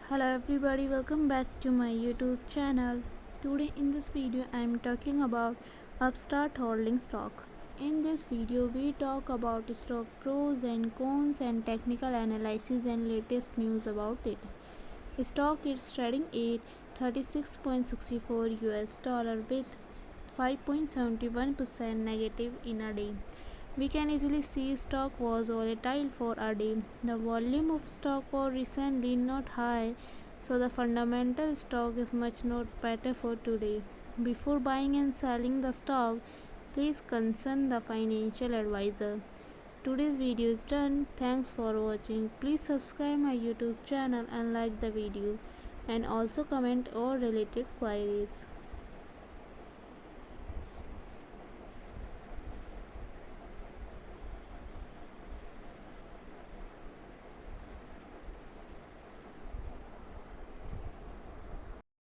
Hello everybody, welcome back to my YouTube channel. Today in this video I am talking about Upstart holding stock. In this video we talk about stock pros and cons and technical analysis and latest news about it. Stock is trading at 36.64 US dollar with 5.71% negative in a day. We can easily see stock was volatile for a day. The volume of stock was recently not high, so the fundamental stock is much not better for today. Before buying and selling the stock, please consult the financial advisor. Today's video is done. Thanks for watching. Please subscribe my YouTube channel and like the video and also comment all related queries.